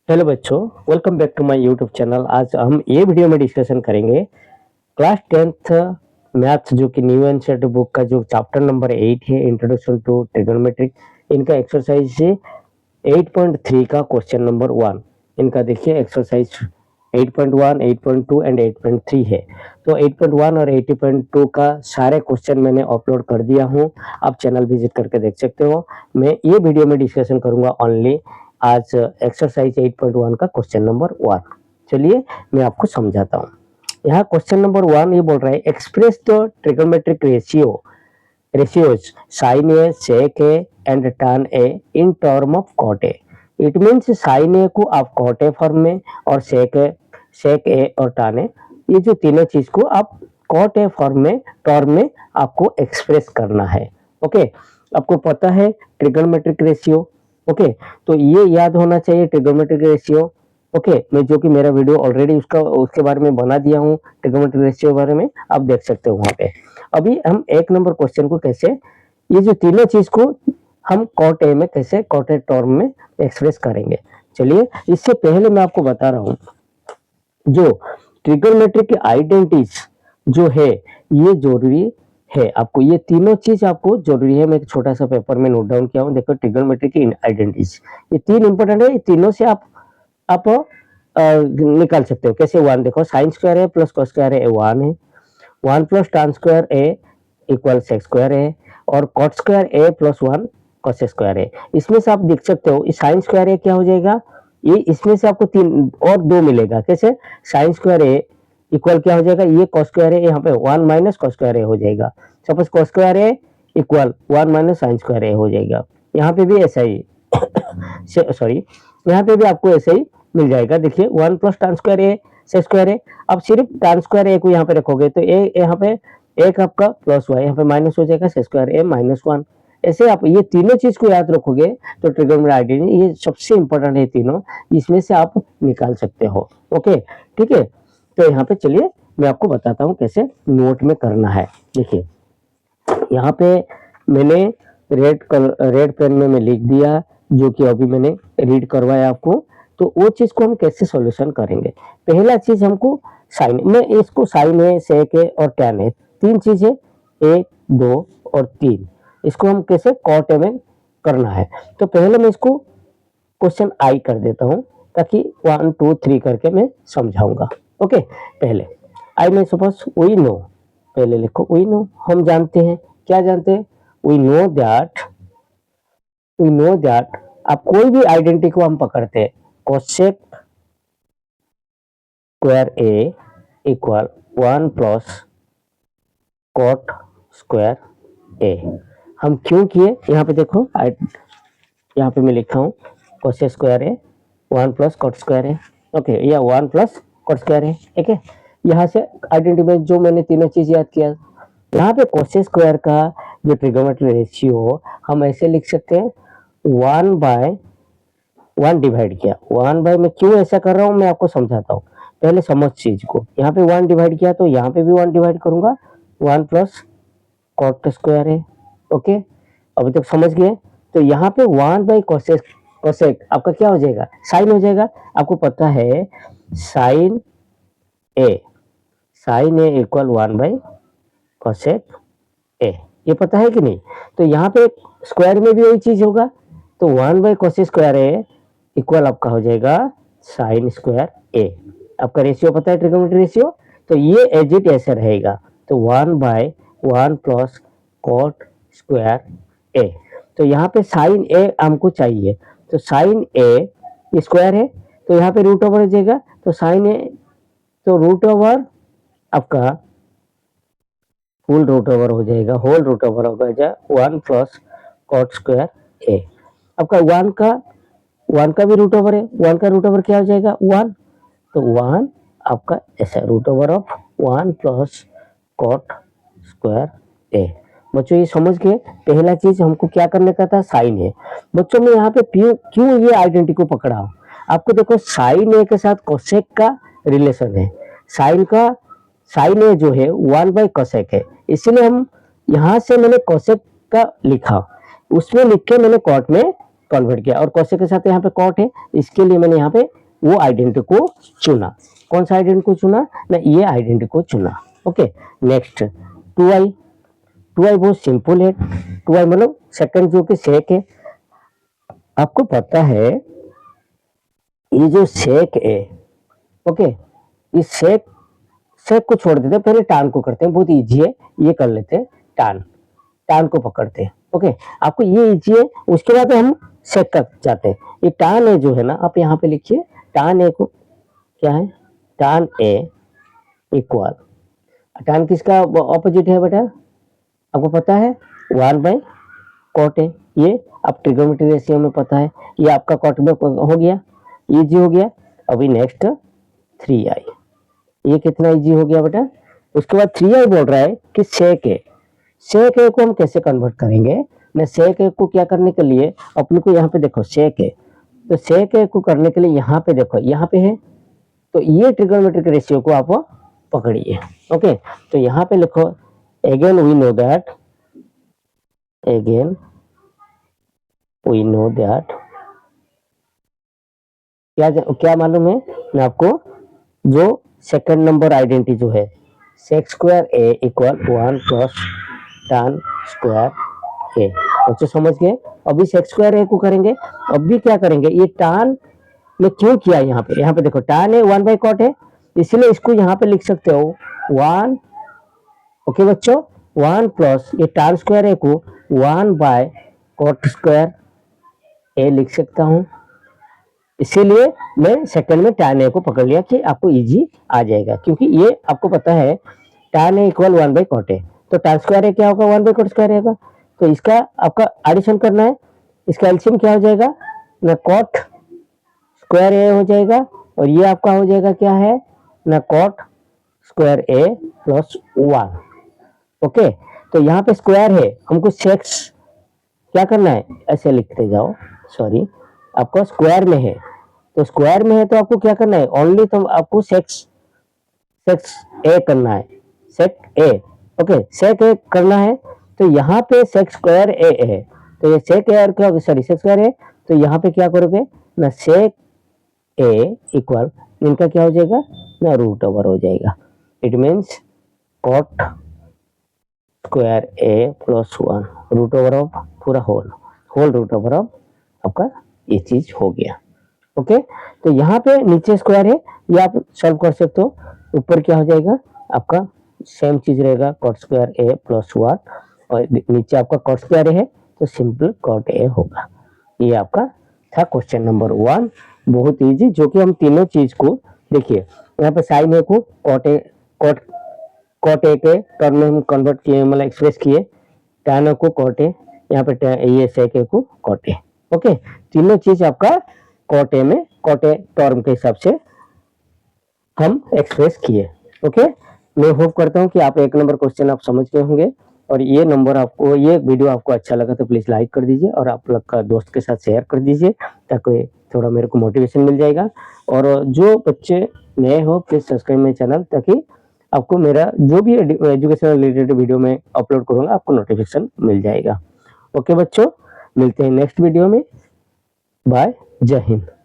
Hello बच्चों, welcome back to my YouTube channel. आज हम ये वीडियो में डिस्कशन करेंगे क्लास 10th मैथ्स जो कि न्यू एनसीईआरटी बुक का जो चैप्टर नंबर 8 है, इंट्रोडक्शन टू ट्रिग्नोमेट्रिक। इनका एक्सरसाइज से 8.3 का क्वेश्चन नंबर 1। इनका देखिए एक्सरसाइज 8.1, 8.2 एंड 8.3 है। तो 8.1 और 8.2 का सारे क्वेश्चन मैंने अपलोड कर दिया हूँ, आप चैनल विजिट करके देख सकते हो। मैं ये वीडियो में डिस्कशन करूंगा ओनली आज एक्सरसाइज 8.1 का क्वेश्चन नंबर 1। चलिए मैं आपको समझाता हूँ। यहाँ क्वेश्चन नंबर 1 ये बोल रहा है, express the trigonometric ratios sin A, sec A and tan A in term of cot A। It means sin A को आप cot A फॉर्म में और sec A और tan A, ये जो तीनों चीज को आप cot A फॉर्म में टर्म में आपको एक्सप्रेस करना है। ओके, आपको पता है ट्रिगोनोमेट्रिक रेशियो। ओके, तो ये याद होना चाहिए ट्रिगोनोमेट्रिक रेशियो। ओके, मैं जो कि मेरा वीडियो ऑलरेडी उसके बारे में बना दिया हूँ, ट्रिगोनोमेट्रिक रेशियो के बारे में आप देख सकते हो वहां पे। अभी हम एक नंबर क्वेश्चन को कैसे ये जो तीनों चीज को हम कॉट ए में कैसे कॉट ए टर्म में एक्सप्रेस करेंगे। चलिए, इससे पहले मैं आपको बता रहा हूँ जो ट्रिगोनोमेट्रिक की आइडेंटिटीज जो है ये जरूरी है। आपको ये तीनों चीज आपको जरूरी है। मैं एक छोटा सा पेपर में नोट डाउन किया हूँ, देखो ट्रिगोनोमेट्रिक की आइडेंटिटीज ये तीन इंपॉर्टेंट है। ये तीनों से आप निकाल सकते हो। कैसे? वन देखो, साइन स्क्वायर है प्लस कॉस स्क्वायर है, वन है। 1 प्लस tan स्क्वायर ए इक्वल सेक स्क्वायर है और cot square a plus 1 cos square है। इसमें से आप देख सकते हो साइन स्क्वायर ए क्या हो जाएगा, ये इसमें से आपको तीन और दो मिलेगा। कैसे? साइन स्क्वायर ए इक्वल क्या हो जाएगा, ये कॉस स्क्वायर ए, यहाँ पे 1 माइनस कॉस स्क्वायर ए हो जाएगा। सपोज कॉस स्क्वायर ए इक्वल 1 माइनस साइन स्क्वायर ए हो जाएगा। यहाँ पे भी ऐसा ही सॉरी, यहाँ पे भी आपको ऐसे ही मिल जाएगा। देखिए 1 प्लस tan स्क्वायर ए सेक स्क्वायर ए, अब सिर्फ tan स्क्वायर ए को यहाँ पे रखोगे तो ए यहाँ पे एक आपका प्लस हुआ, यहाँ पे माइनस हो जाएगा, सेक स्क्वायर ए माइनस 1। ऐसे आप ये तीनों चीज को याद रखोगे तो ट्रिगोनोमेट्रिक आइडेंटिटी ये सबसे इंपॉर्टेंट है तीनों, इसमें से आप निकाल सकते हो। ओके, ठीक है। तो यहाँ पे चलिए मैं आपको बताता हूँ कैसे नोट में करना है। देखिए यहाँ पे मैंने रेड पेन में मैं लिख दिया, जो कि अभी मैंने रीड करवाया आपको। तो वो चीज को हम कैसे सॉल्यूशन करेंगे। पहला चीज हमको साइन, मैं इसको साइन है, सेक है और टैन है, तीन चीज है, 1, 2 और 3। इसको हम कैसे कॉट ए में करना है। तो पहले मैं इसको क्वेश्चन आई कर देता हूँ ताकि 1, 2, 3 करके मैं समझाऊंगा। ओके, पहले आई में सपोज वी नो, पहले लिखो वी नो, हम जानते हैं। क्या जानते हैं? वी नो दैट आप कोई भी आइडेंटिटी को हम पकड़ते हैं, कोसेक स्क्वायर ए इक्वल 1 प्लस कॉट स्क्वायर ए। हम क्यों किए, यहाँ पे देखो, यहाँ पे मैं लिखा हूँ कोसेक स्क्वायर ए 1 प्लस कॉट स्क्वायर ए। ओके, या 1 प्लस कॉट स्क्वायर ए। ठीक है, यहाँ से आइडेंटिटी में जो मैंने तीनों चीज याद किया, यहाँ पे कोसेक स्क्वायर का जो ट्रिगोनोमेट्रिक रेशियो हम ऐसे लिख सकते हैं, 1/1 डिवाइड किया। 1 मैं क्यों ऐसा कर रहा हूँ मैं आपको समझाता हूँ, पहले समझ चीज को। यहाँ पे 1 डिवाइड किया तो यहाँ पे भी 1 डिवाइड करूंगा, 1 प्लस कॉट स्क्वायर है। ओके, अभी तक समझ गए। तो यहाँ पे 1/कोसेक आपका क्या हो जाएगा, साइन हो जाएगा। आपको पता है साइन ए इक्वल 1/कोसेक ए, ये पता है कि नहीं। तो यहाँ पे स्क्वायर में भी वही चीज होगा, तो 1/कोसेक स्क्वायर ए इक्वल आपका हो जाएगा साइन स्क्वायर ए। आपका रेशियो पता है ट्रिगोनोमेट्रिक रेशियो, तो ये एज इट ऐसे रहेगा। तो 1/1 प्लस कॉट स्क्वायर ए। तो यहाँ पे साइन ए हमको चाहिए, तो साइन ए स्क्वायर है तो यहाँ पे रूट ओवर हो जाएगा, तो साइन ए, तो रूट ओवर आपका फुल रूट ओवर हो जाएगा, होल रूट ओवर होगा 1 प्लस कॉट स्क्वायर ए। आपका 1 का भी रूट ओवर है, 1 का रूट ओवर क्या हो जाएगा, 1। तो 1 आपका ऐसा root over of 1 plus cot square A. बच्चों ये समझ गए, पहला चीज हमको क्या करने का था, साइन है। बच्चों में यहाँ पे क्यों ये आइडेंटिटी को पकड़ा हो, आपको देखो साइन ए के साथ कोसेक का रिलेशन है। साइन ए जो है 1/कोसेक है, इसलिए हम यहाँ से मैंने कोसेक का लिखा, उसमें लिख के मैंने कॉट में कन्वर्ट किया, और कौन से के साथ यहाँ पे कॉट है, इसके लिए मैंने यहाँ पे वो आइडेंटिटी को चुना। कौन सा आइडेंटिटी को चुना ना, ये आइडेंटिटी को चुना। Okay, next 2i। 2i बहुत सिंपल है। 2i मतलब सेकंड जो कि सेक है। आपको पता है ये जो सेक है, ओके, ये सेक को छोड़ देते हैं, पहले टान को करते हैं, बहुत इजी है, ये कर लेते हैं टान को पकड़ते हैं। ओके, आपको ये इजी है, उसके बाद हम सेक कर जाते हैं। ये टान ए जो है ना, आप यहाँ पे लिखिए, टान ए को क्या है, टान ए इक्वल, टान किसका ऑपोजिट है बेटा, आपको पता है 1/cot ए। ये आप ट्रिग्नोमेट्री रेशियो में पता है, ये आपका कॉट में हो गया, इजी हो गया। अभी नेक्स्ट 3i, ये कितना इजी हो गया बेटा। उसके बाद 3i बोल रहा है कि सेक ए को हम कैसे कन्वर्ट करेंगे ना। सेक ए को क्या करने के लिए अपने को यहाँ पे देखो सेक ए, तो सेक ए को करने के लिए यहाँ पे देखो, यहाँ पे है, तो ये ट्रिग्नोमेट्रिक रेशियो को आप पकड़िए। ओके, तो यहाँ पे लिखो अगेन वी नो दैट क्या मालूम है ना आपको, जो सेकंड नंबर आइडेंटिटी जो है सेक स्क्वायर ए इक्वल 1 प्लस टान स्क्वायर ए। बच्चों समझ गए। अभी सेक स्क्वायर ए को करेंगे, अभी क्या करेंगे, ये टान में क्यों किया, यहाँ पे देखो टान है 1/cot है, इसलिए इसको यहाँ पे लिख सकते हो 1। ओके बच्चों, 1 प्लस ये टान स्क्वायर ए को 1/cot स्क्वायर ए लिख सकता हूँ। इसीलिए मैं सेकंड में tan a को पकड़ लिया कि आपको इजी आ जाएगा, क्योंकि ये आपको पता है tan a equal 1/cot a, तो tan स्क्वायर a क्या होगा, 1/cot स्क्वायर रहेगा। तो इसका आपका एडिशन करना है, इसका एलसीएम क्या हो जाएगा ना, cot स्क्वायर a हो जाएगा, और ये आपका हो जाएगा क्या है ना, cot square a plus 1। Okay, तो यहाँ पे स्क्वायर है, हमको सेक्स क्या करना है, ऐसे लिखते जाओ, सॉरी, आपको स्क्वायर में है, तो स्क्वायर में है तो आपको क्या करना है, ओनली तो आपको सेक्स ए करना है, सेक ए। ओके, सेक ए करना है, तो यहाँ पे सेक स्क्वायर ए है, तो ये सेक ए और क्या होगा, सॉरी सेक स्क्वायर ए, तो यहाँ पे क्या करोगे ना, सेक ए इक्वल इनका क्या हो जाएगा ना, रूट ओवर हो जाएगा। It means cot square a plus 1 root over of पूरा होल रूट ओवर ऑफ आपका ये चीज हो गया। ओके, तो यहाँ पे नीचे स्क्वायर है, ये आप सॉल्व कर सकते हो। ऊपर क्या हो जाएगा आपका सेम चीज रहेगा, कॉट स्क्वायर ए प्लस 1, और नीचे आपका कॉट स्क्वायर है, तो सिंपल कॉट ए होगा। ये आपका था क्वेश्चन नंबर 1, बहुत इजी, जो कि हम तीनों चीज को देखिए, यहाँ पे साइन ए को कॉट ए के टर्म में हम कन्वर्ट किए, मतलब एक्सप्रेस किए, टैन ए को कॉट ए, यहाँ पे ये सेक ए को कॉट ए। ओके, तीनों चीज आपका कॉट ए में कॉट ए टर्म के हिसाब से हम एक्सप्रेस किए। ओके, मैं होप करता हूँ कि आप 1 नंबर क्वेश्चन आप समझ गए होंगे, और ये नंबर आपको, ये वीडियो आपको अच्छा लगा तो प्लीज लाइक कर दीजिए, और आप लोग का दोस्त के साथ शेयर कर दीजिए, ताकि थोड़ा मेरे को मोटिवेशन मिल जाएगा। और जो बच्चे नए हो प्लीज सब्सक्राइब मेरे चैनल, ताकि आपको मेरा जो भी एजुकेशन रिलेटेड वीडियो में अपलोड करूंगा आपको नोटिफिकेशन मिल जाएगा। ओके बच्चों, मिलते हैं नेक्स्ट वीडियो में। बाय, जय हिंद।